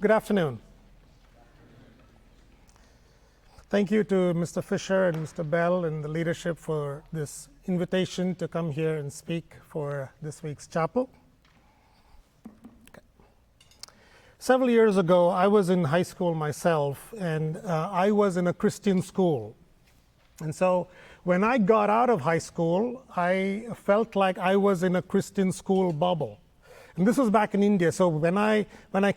Good afternoon. Thank you to Mr. Fisher and Mr. Bell and the leadership for this invitation to come here and speak for this week's chapel. Okay. Several years ago, I was in high school myself, and I was in a Christian school. And so when I got out of high school, I felt like I was in a Christian school bubble. And this was back in India. So when I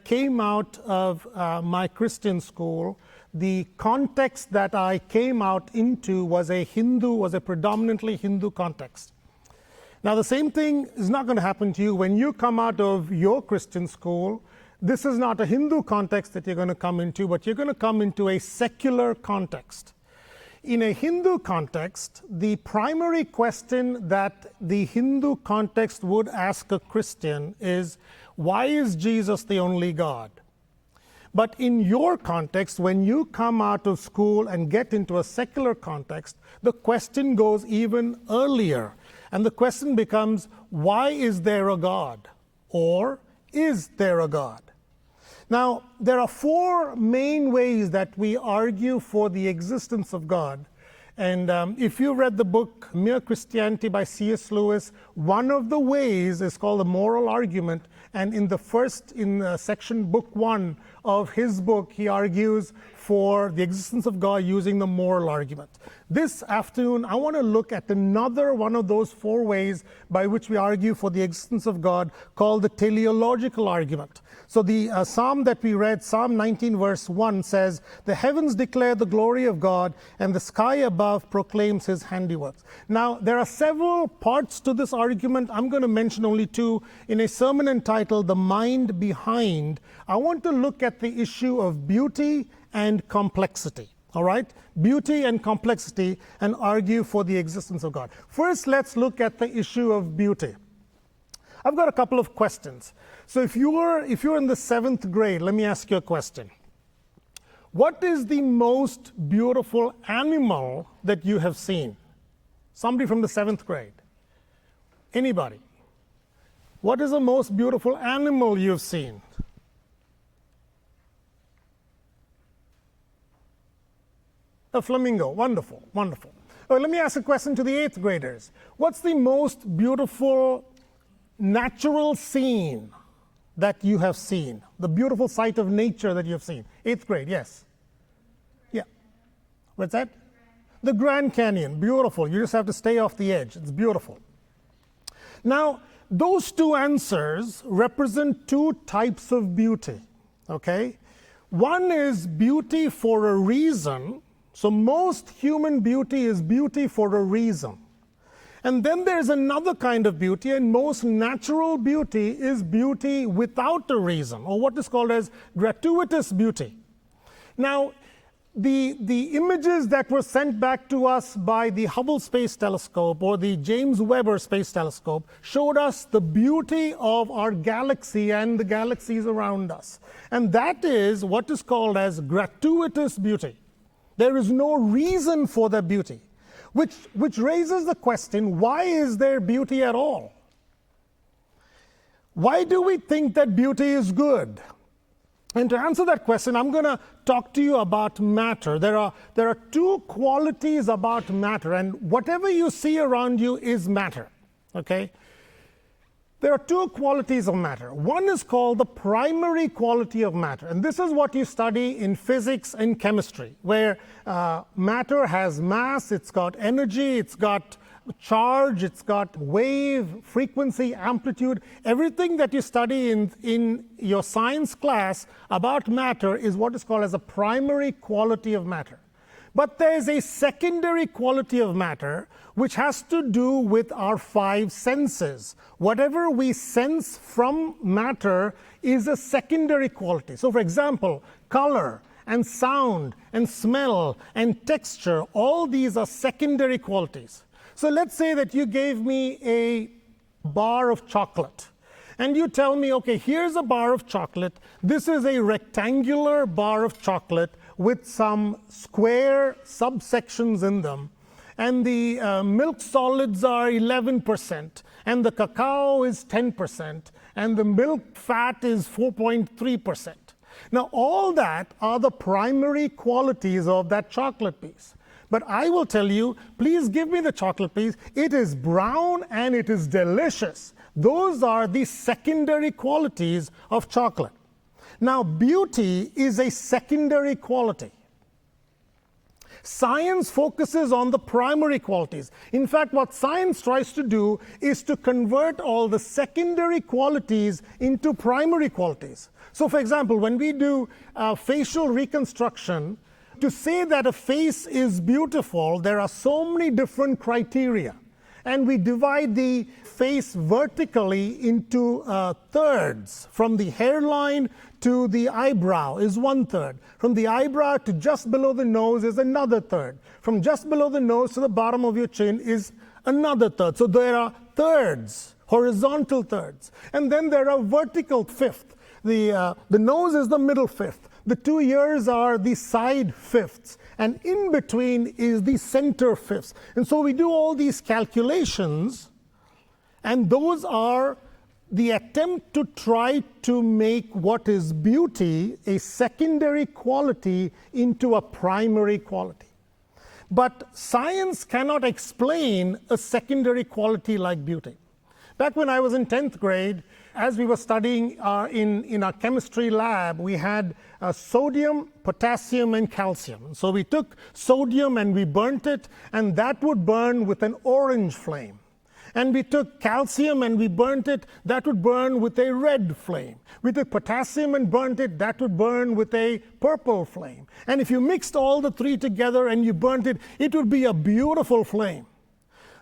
came out of my Christian school, the context that I came out into was a predominantly Hindu context. Now, the same thing is not going to happen to you when you come out of your Christian school. This is not a Hindu context that you're going to come into, but you're going to come into a secular context. In a Hindu context, the primary question that the Hindu context would ask a Christian is, why is Jesus the only God? But in your context, when you come out of school and get into a secular context, the question goes even earlier. And the question becomes, why is there a God? Or is there a God? Now, there are four main ways that we argue for the existence of God. And if you read the book Mere Christianity by C.S. Lewis, one of the ways is called the moral argument. And in section book 1 of his book, he argues for the existence of God using the moral argument. This afternoon, I want to look at another one of those four ways by which we argue for the existence of God, called the teleological argument. So the psalm that we read, Psalm 19 verse 1 says, "The heavens declare the glory of God, and the sky above proclaims his handiworks." Now, there are several parts to this argument. I'm going to mention only two. In a sermon entitled "The Mind Behind," I want to look at the issue of beauty and complexity. All right? Beauty and complexity, and argue for the existence of God. First, let's look at the issue of beauty. I've got a couple of questions. So if you're in the 7th grade, let me ask you a question. What is the most beautiful animal that you have seen? Somebody from the 7th grade. Anybody? What is the most beautiful animal you've seen? A flamingo. Wonderful, wonderful. Let me ask a question to the 8th graders. What's the most beautiful natural scene that you have seen? The beautiful sight of nature that you have seen? 8th grade, yes. Yeah. What's that? The Grand Canyon. Beautiful. You just have to stay off the edge. It's beautiful. Now, those two answers represent two types of beauty. Okay? One is beauty for a reason. So most human beauty is beauty for a reason. And then there's another kind of beauty, and most natural beauty is beauty without a reason, or what is called as gratuitous beauty. Now, the images that were sent back to us by the Hubble Space Telescope or the James Webb Space Telescope showed us the beauty of our galaxy and the galaxies around us. And that is what is called as gratuitous beauty. There is no reason for that beauty. Which raises the question, why is there beauty at all? Why do we think that beauty is good? And to answer that question, I'm going to talk to you about matter. There are two qualities about matter, and whatever you see around you is matter. Okay? There are two qualities of matter. One is called the primary quality of matter. And this is what you study in physics and chemistry, where matter has mass, it's got energy, it's got charge, it's got wave, frequency, amplitude. Everything that you study in your science class about matter is what is called as a primary quality of matter. But there's a secondary quality of matter which has to do with our 5 senses. Whatever we sense from matter is a secondary quality. So for example, color and sound and smell and texture, all these are secondary qualities. So let's say that you gave me a bar of chocolate. And you tell me, okay, here's a bar of chocolate. This is a rectangular bar of chocolate with some square subsections in them. And the milk solids are 11%, and the cacao is 10%, and the milk fat is 4.3%. Now, all that are the primary qualities of that chocolate piece. But I will tell you, please give me the chocolate piece. It is brown and it is delicious. Those are the secondary qualities of chocolate. Now, beauty is a secondary quality. Science focuses on the primary qualities. In fact, what science tries to do is to convert all the secondary qualities into primary qualities. So, for example, when we do facial reconstruction, to say that a face is beautiful, there are so many different criteria. And we divide the face vertically into thirds. From the hairline to the eyebrow is 1/3. From the eyebrow to just below the nose is another third. From just below the nose to the bottom of your chin is another third. So there are thirds, horizontal thirds. And then there are vertical fifth. The nose is the middle fifth. The 2 ears are the side fifths. And in between is the center fifths. And so we do all these calculations, and those are the attempt to try to make what is beauty a secondary quality into a primary quality. But science cannot explain a secondary quality like beauty. Back when I was in 10th grade, as we were studying in our chemistry lab, we had sodium, potassium, and calcium. So we took sodium and we burnt it, and that would burn with an orange flame. And we took calcium and we burnt it, that would burn with a red flame. We took potassium and burnt it, that would burn with a purple flame. And if you mixed all the three together and you burnt it, it would be a beautiful flame.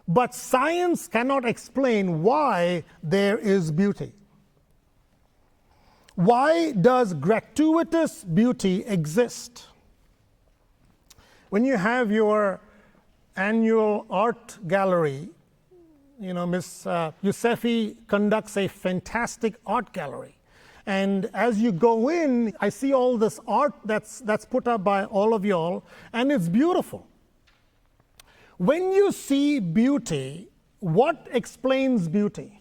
But science cannot explain why there is beauty. Why does gratuitous beauty exist? When you have your annual art gallery, Miss Youssefi conducts a fantastic art gallery. And as you go in, I see all this art that's put up by all of y'all, and it's beautiful. When you see beauty, what explains beauty?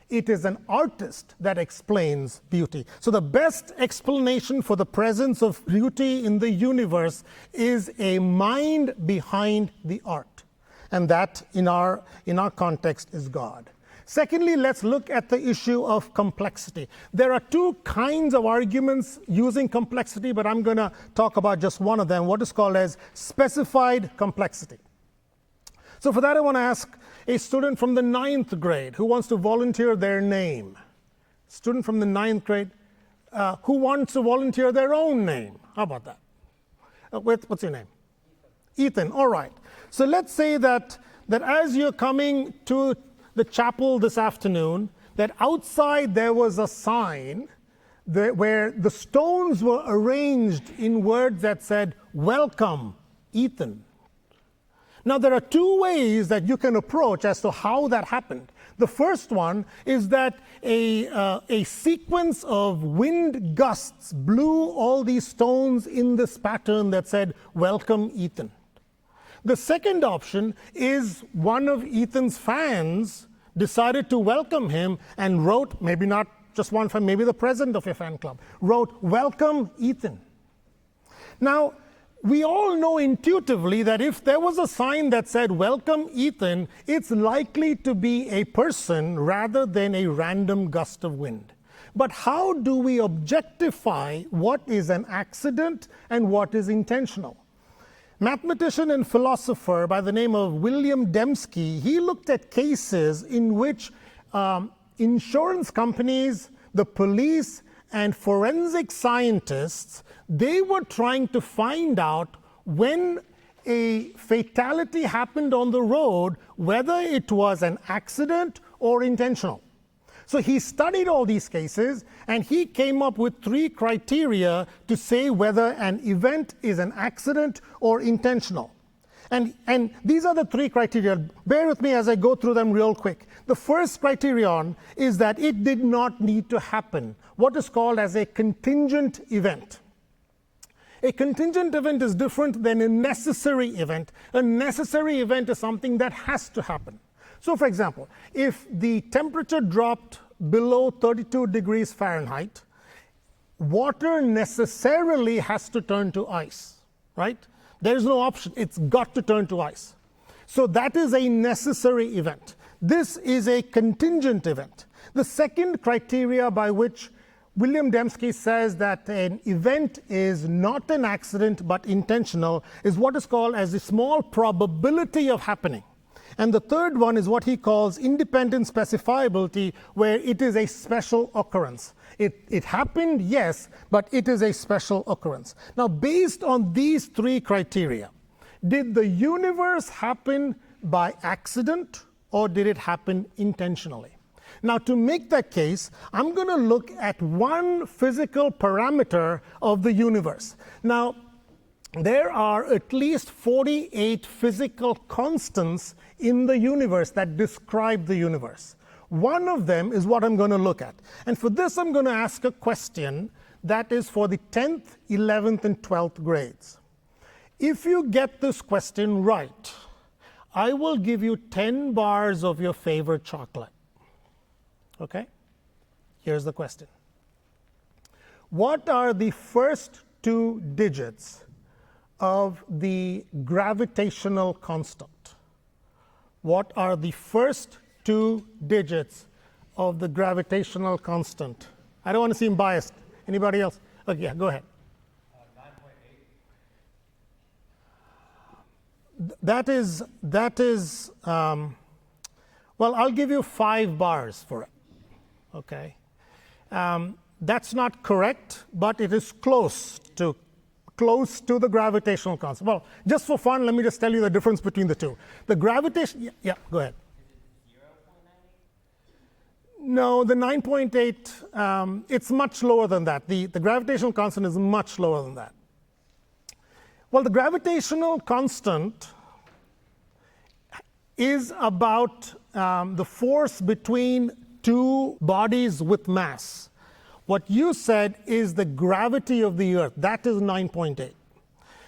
It is an artist that explains beauty. So the best explanation for the presence of beauty in the universe is a mind behind the art. And that, in our context, is God. Secondly, let's look at the issue of complexity. There are two kinds of arguments using complexity, but I'm going to talk about just one of them, what is called as specified complexity. So for that, I want to ask a student from the 9th grade who wants to volunteer their name. Student from the 9th grade who wants to volunteer their own name. How about that? What's your name? Ethan. All right. So let's say that as you're coming to the chapel this afternoon, that outside there was a sign where the stones were arranged in words that said, "Welcome, Ethan." Now, there are two ways that you can approach as to how that happened. The first one is that a sequence of wind gusts blew all these stones in this pattern that said, "Welcome, Ethan." The second option is one of Ethan's fans decided to welcome him and wrote, maybe not just one fan, maybe the president of your fan club, wrote, "Welcome, Ethan." Now, we all know intuitively that if there was a sign that said, "Welcome, Ethan," it's likely to be a person rather than a random gust of wind. But how do we objectify what is an accident and what is intentional? Mathematician and philosopher by the name of William Dembski, he looked at cases in which insurance companies, the police, and forensic scientists, they were trying to find out when a fatality happened on the road, whether it was an accident or intentional. So he studied all these cases, and he came up with 3 criteria to say whether an event is an accident or intentional. And these are the 3 criteria. Bear with me as I go through them real quick. The first criterion is that it did not need to happen, what is called as a contingent event. A contingent event is different than a necessary event. A necessary event is something that has to happen. So, for example, if the temperature dropped below 32 degrees Fahrenheit, water necessarily has to turn to ice, right? There's no option. It's got to turn to ice. So that is a necessary event. This is a contingent event. The second criteria by which William Dembski says that an event is not an accident but intentional is what is called as the small probability of happening. And the third one is what he calls independent specifiability, where it is a special occurrence. It happened, yes, but it is a special occurrence. Now, based on these three criteria, did the universe happen by accident or did it happen intentionally? Now, to make that case, I'm going to look at one physical parameter of the universe. Now, there are at least 48 physical constants in the universe that describe the universe. One of them is what I'm going to look at. And for this, I'm going to ask a question that is for the 10th, 11th, and 12th grades. If you get this question right, I will give you 10 bars of your favorite chocolate. Okay? Here's the question. What are the first two digits of the gravitational constant? What are the first two digits of the gravitational constant? I don't want to seem biased. Anybody else? Okay, yeah, go ahead. 9.8. That is well, I'll give you 5 bars for it. Okay. That's not correct, but it is close to the gravitational constant. Well, just for fun, let me just tell you the difference between the two. The gravitation, yeah, go ahead. Is it 0.98? No, the 9.8, it's much lower than that. The gravitational constant is much lower than that. Well, the gravitational constant is about the force between two bodies with mass. What you said is the gravity of the Earth. That is 9.8.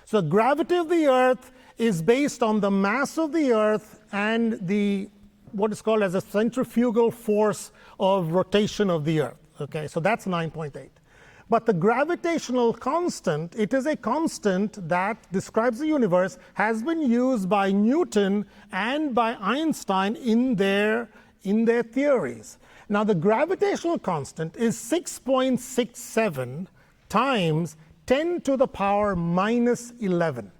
So gravity of the Earth is based on the mass of the Earth and the what is called as a centrifugal force of rotation of the Earth. Okay, so that's 9.8. But the gravitational constant, it is a constant that describes the universe, has been used by Newton and by Einstein in their theories. Now, the gravitational constant is 6.67 times 10 to the power minus 11.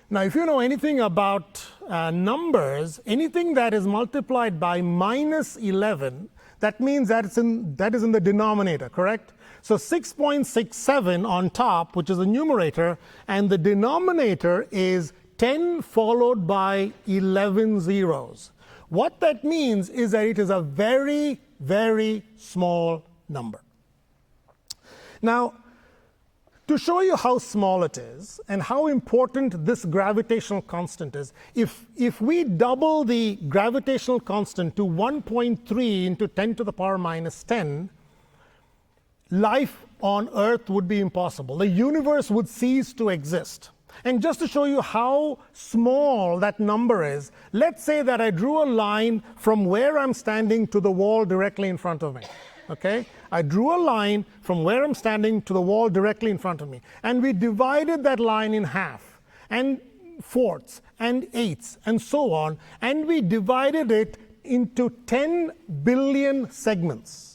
Now, if you know anything about numbers, anything that is multiplied by minus 11, that means that is in the denominator, correct? So 6.67 on top, which is the numerator, and the denominator is 10 followed by 11 zeros. What that means is that it is a very, very small number. Now, to show you how small it is and how important this gravitational constant is, if we double the gravitational constant to 1.3 into 10 to the power minus 10, life on Earth would be impossible. The universe would cease to exist. And just to show you how small that number is, let's say that I drew a line from where I'm standing to the wall directly in front of me. Okay? I drew a line from where I'm standing to the wall directly in front of me. And we divided that line in half, and fourths, and eighths, and so on. And we divided it into 10 billion segments.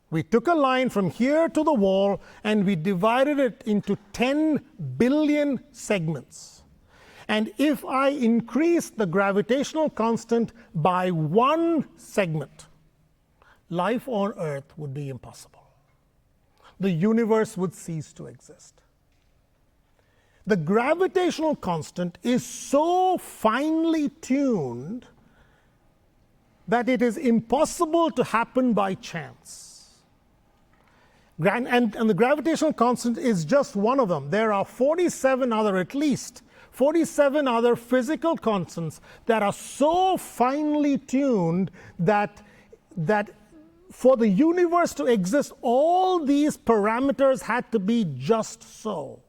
We took a line from here to the wall and we divided it into 10 billion segments. And if I increase the gravitational constant by 1 segment, life on Earth would be impossible. The universe would cease to exist. The gravitational constant is so finely tuned that it is impossible to happen by chance. And the gravitational constant is just one of them. There are 47 other, at least 47 other physical constants that are so finely tuned that for the universe to exist, all these parameters had to be just so.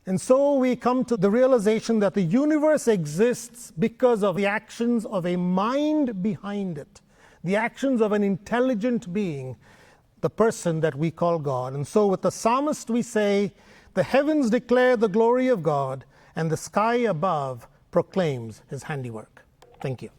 And so we come to the realization that the universe exists because of the actions of a mind behind it. the actions of an intelligent being, the person that we call God. And so with the psalmist we say, the heavens declare the glory of God, and the sky above proclaims his handiwork. Thank you.